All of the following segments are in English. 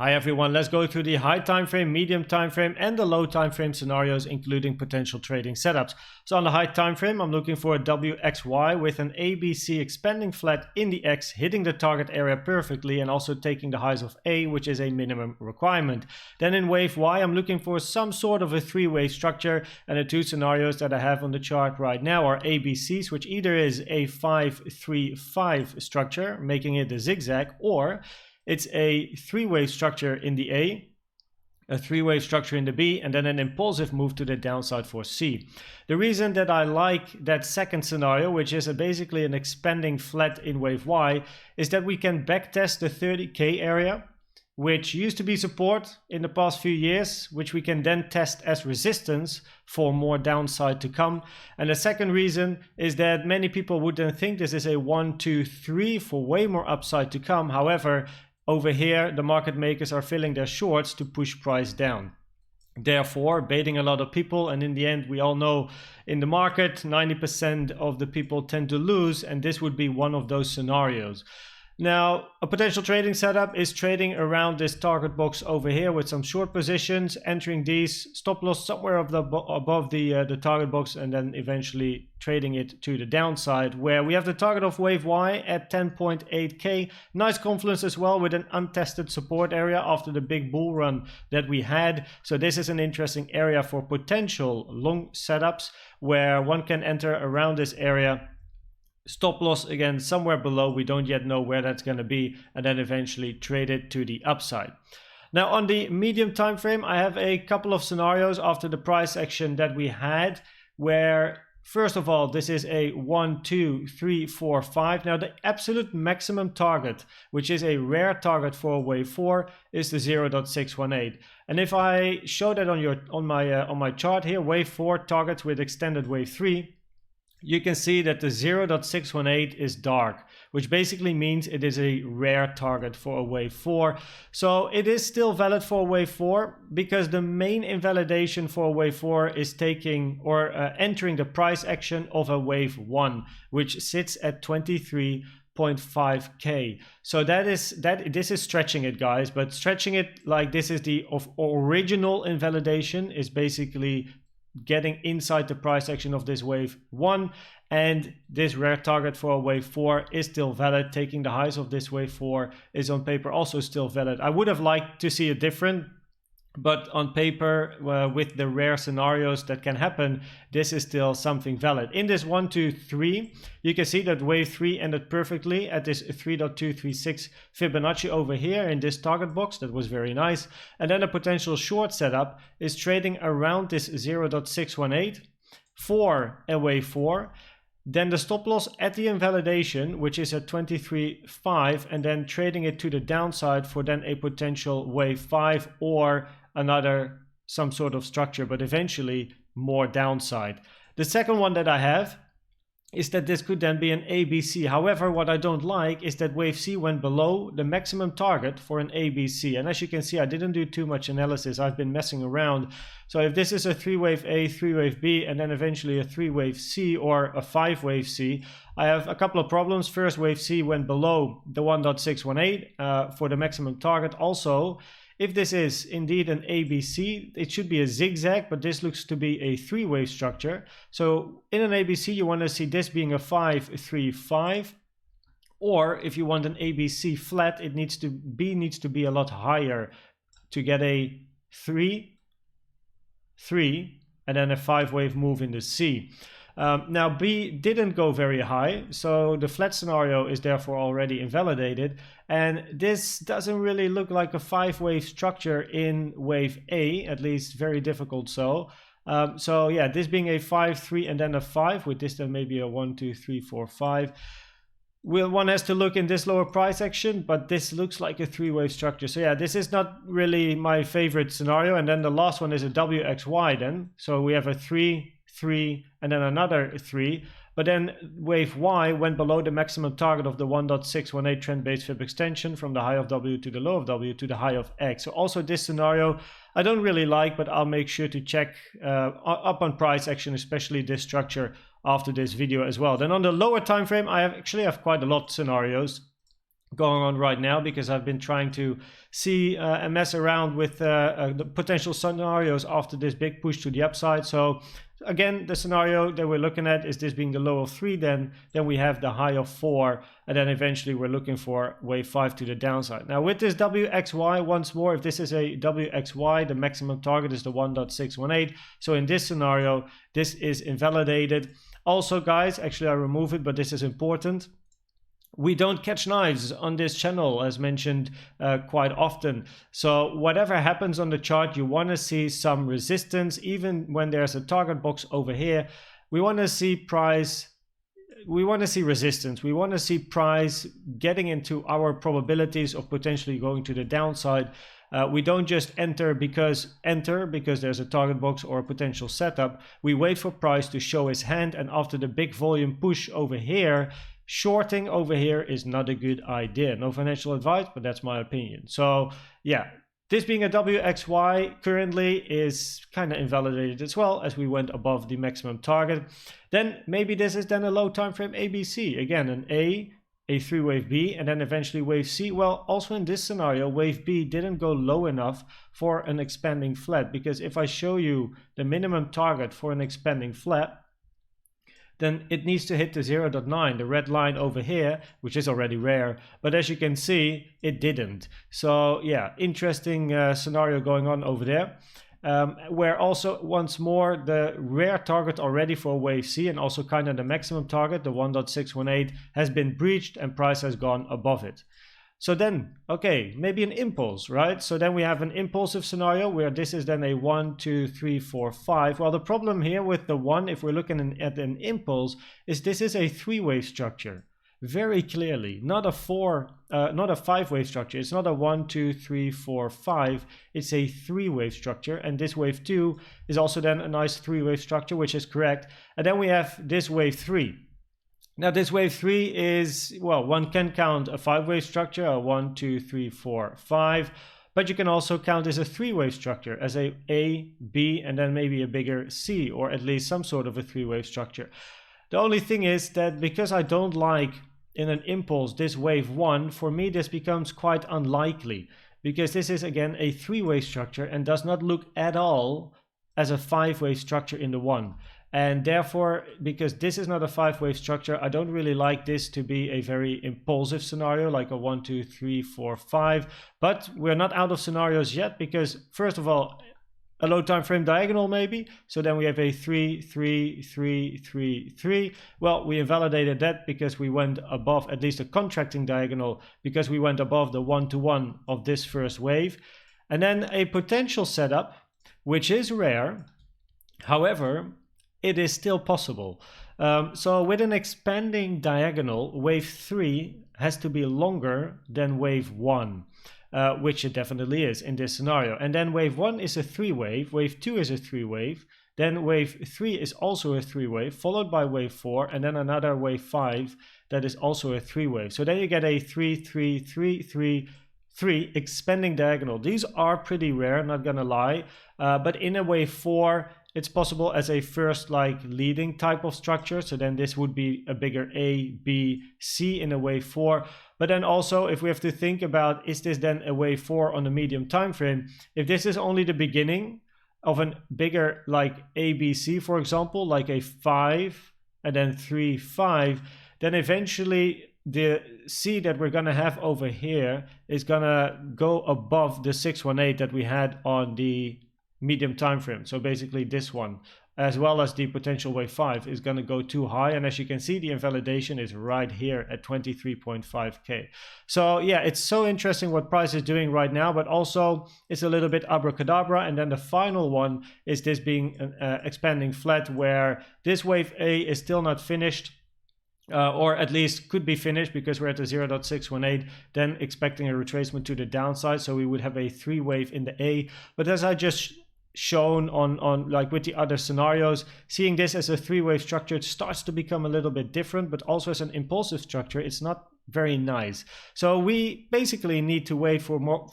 Hi everyone, let's go through the high time frame, medium time frame and the low time frame scenarios, including potential trading setups. So on the high time frame, I'm looking for a WXY with an ABC expanding flat in the X, hitting the target area perfectly and also taking the highs of A, which is a minimum requirement. Then in wave Y, I'm looking for some sort of a three-wave structure, and the two scenarios that I have on the chart right now are ABCs, which either is a 5-3-5 structure, making it a zigzag, or it's a three-wave structure in the a three-wave structure in the B, and then an impulsive move to the downside for C. The reason that I like that second scenario, which is basically an expanding flat in wave Y, is that we can backtest the 30K area, which used to be support in the past few years, which we can then test as resistance for more downside to come. And the second reason is that many people would then think this is a 1, 2, 3 for way more upside to come. However, over here, the market makers are filling their shorts to push price down, therefore baiting a lot of people. And in the end, we all know in the market, 90% of the people tend to lose, and this would be one of those scenarios. Now, a potential trading setup is trading around this target box over here with some short positions, entering these, stop loss somewhere above the target box, and then eventually trading it to the downside, where we have the target of wave Y at 10.8K. Nice confluence as well with an untested support area after the big bull run that we had. So this is an interesting area for potential long setups where one can enter around this area. Stop loss again somewhere below, we don't yet know where that's going to be, and then eventually trade it to the upside. Now on the medium time frame, I have a couple of scenarios after the price action that we had, where first of all, this is a 1, 2, 3, 4, 5. Now the absolute maximum target, which is a rare target for wave 4, is the 0.618. And if I show that on my chart here, wave 4 targets with extended wave 3, you can see that the 0.618 is dark, which basically means it is a rare target for a wave 4. So it is still valid for a wave 4 because the main invalidation for a wave 4 is taking or entering the price action of a wave 1, which sits at 23.5K. So this is stretching it, guys, but stretching it like this is the original invalidation is basically getting inside the price action of this wave 1, and this rare target for a wave 4 is still valid. Taking the highs of this wave 4 is on paper also still valid. I would have liked to see it different, but on paper, with the rare scenarios that can happen, this is still something valid. In this 1, 2, 3, you can see that wave 3 ended perfectly at this 3.236 Fibonacci over here in this target box. That was very nice. And then a potential short setup is trading around this 0.618 for a wave 4. Then the stop loss at the invalidation, which is at 23.5, and then trading it to the downside for then a potential wave 5 or some sort of structure, but eventually more downside. The second one that I have is that this could then be an ABC. However, what I don't like is that wave C went below the maximum target for an ABC. And as you can see, I didn't do too much analysis. I've been messing around. So if this is a 3-wave A, 3-wave B, and then eventually a 3-wave C or a 5-wave C, I have a couple of problems. First, wave C went below the 1.618 for the maximum target. Also, if this is indeed an ABC, it should be a zigzag, but this looks to be a 3-wave structure. So in an ABC, you want to see this being a 5-3-5, or if you want an ABC flat, it needs to be a lot higher to get a 3, 3, and then a 5-wave move in the C. Now B didn't go very high, so the flat scenario is therefore already invalidated, and this doesn't really look like a 5-wave structure in wave A, at least very difficult so. So yeah, this being a 5, 3, and then a 5, with this then maybe a 1, 2, 3, 4, 5. One has to look in this lower price action, but this looks like a 3-wave structure. So yeah, this is not really my favorite scenario. And then the last one is a WXY then. So we have a 3, 3, and then another 3. But then wave Y went below the maximum target of the 1.618 trend-based fib extension from the high of W to the low of W to the high of X. So also this scenario I don't really like, but I'll make sure to check up on price action, especially this structure, after this video as well. Then on the lower time frame, I actually have quite a lot of scenarios. going on right now, because I've been trying to see and mess around with the potential scenarios after this big push to the upside. So again, the scenario that we're looking at is this being the low of 3, then we have the high of 4, and then eventually we're looking for wave 5 to the downside. Now with this WXY, once more, if this is a WXY, the maximum target is the 1.618. So in this scenario, this is invalidated. Also guys, actually I remove it, but this is important. We don't catch knives on this channel, as mentioned quite often. So whatever happens on the chart, you want to see some resistance. Even when there's a target box over here, we want to see price, we want to see resistance. We want to see price getting into our probabilities of potentially going to the downside. We don't just enter because there's a target box or a potential setup. We wait for price to show his hand, and after the big volume push over here, shorting over here is not a good idea. No financial advice, but that's my opinion. So yeah, this being a WXY currently is kind of invalidated as well, as we went above the maximum target. Then maybe this is then a low time frame ABC. Again, an A 3 wave B, and then eventually wave C. Well, also in this scenario, wave B didn't go low enough for an expanding flat, because if I show you the minimum target for an expanding flat, then it needs to hit the 0.9, the red line over here, which is already rare. But as you can see, it didn't. So yeah, interesting scenario going on over there. Where also, once more, the rare target already for wave C, and also kind of the maximum target, the 1.618, has been breached and price has gone above it. So then, okay, maybe an impulse, right? So then we have an impulsive scenario where this is then a 1, 2, 3, 4, 5. Well, the problem here with the 1, if we're looking at an impulse, is this is a 3-wave structure. Very clearly, not a 5-wave structure. It's not a 1, 2, 3, 4, 5. It's a 3-wave structure, and this wave 2 is also then a nice 3-wave structure, which is correct. And then we have this wave 3. Now this wave 3 is, well, one can count a 5-wave structure, a 1, 2, 3, 4, 5, but you can also count as a 3-wave structure, as a B, and then maybe a bigger C, or at least some sort of a 3-wave structure. The only thing is that because I don't like in an impulse this wave 1, for me this becomes quite unlikely, because this is again a 3-wave structure and does not look at all as a 5-wave structure in the 1. And therefore, because this is not a 5-wave structure, I don't really like this to be a very impulsive scenario, like a 1, 2, 3, 4, 5. But we're not out of scenarios yet, because first of all, a low time frame diagonal maybe. So then we have a 3, 3, 3, 3, 3. Well, we invalidated that because we went above at least a contracting diagonal, because we went above the 1-to-1 of this first wave. And then a potential setup, which is rare. However, it is still possible. So with an expanding diagonal, wave 3 has to be longer than wave 1, which it definitely is in this scenario. And then wave 1 is a 3-wave, wave 2 is a 3-wave, then wave 3 is also a 3-wave, followed by wave 4, and then another wave 5 that is also a 3-wave. So then you get a 3, 3, 3, 3, 3 expanding diagonal. These are pretty rare, not gonna lie, but in a wave 4, it's possible as a first like leading type of structure. So then this would be a bigger A, B, C in a wave 4. But then also, if we have to think about, is this then a wave 4 on the medium time frame? If this is only the beginning of a bigger like A, B, C, for example, like a 5 and then 3, 5, then eventually the C that we're gonna have over here is gonna go above the 618 that we had on the medium time frame. So basically this one, as well as the potential wave 5, is going to go too high, and as you can see, the invalidation is right here at 23.5k. So yeah, it's so interesting what price is doing right now, but also it's a little bit abracadabra. And then the final one is this being an expanding flat, where this wave A is still not finished, or at least could be finished, because we're at the 0.618, then expecting a retracement to the downside. So we would have a 3-wave in the A. But as I just shown on like with the other scenarios, seeing this as a 3-wave structure, it starts to become a little bit different. But also as an impulsive structure, it's not very nice. So we basically need to wait for more,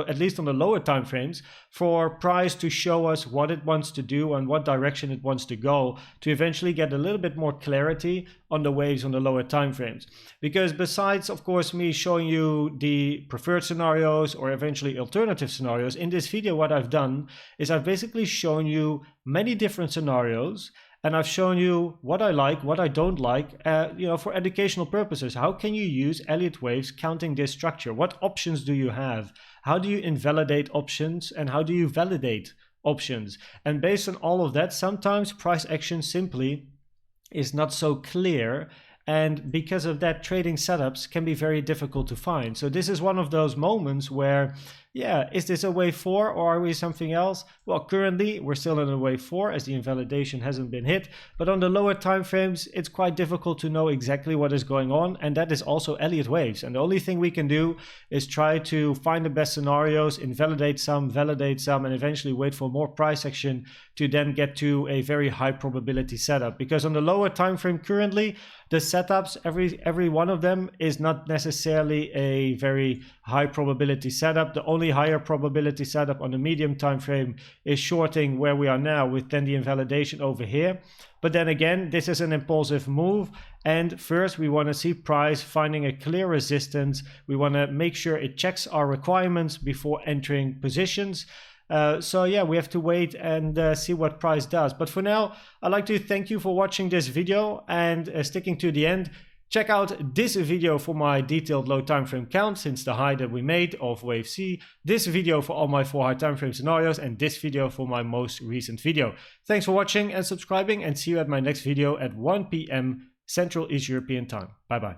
at least on the lower time frames, for price to show us what it wants to do and what direction it wants to go, to eventually get a little bit more clarity on the waves on the lower time frames. Because besides, of course, me showing you the preferred scenarios or eventually alternative scenarios, in this video what I've done is I've basically shown you many different scenarios, and I've shown you what I like, what I don't like, for educational purposes. How can you use Elliott waves counting this structure? What options do you have? How do you invalidate options, and how do you validate options? And based on all of that, sometimes price action simply is not so clear. And because of that, trading setups can be very difficult to find. So this is one of those moments where, yeah, is this a wave 4 or are we something else? Well, currently we're still in a wave 4 as the invalidation hasn't been hit. But on the lower time frames, it's quite difficult to know exactly what is going on. And that is also Elliott waves. And the only thing we can do is try to find the best scenarios, invalidate some, validate some, and eventually wait for more price action to then get to a very high probability setup. Because on the lower time frame currently, the setups, every one of them is not necessarily a very high probability setup. The only higher probability setup on the medium time frame is shorting where we are now, with then the invalidation over here. But then again, this is an impulsive move, and first we want to see price finding a clear resistance. We want to make sure it checks our requirements before entering positions. So yeah, we have to wait and see what price does. But for now, I'd like to thank you for watching this video and sticking to the end. Check out this video for my detailed low time frame count since the high that we made of wave C, this video for all my 4 high time frame scenarios, and this video for my most recent video. Thanks for watching and subscribing, and see you at my next video at 1 p.m. Central East European time. Bye bye.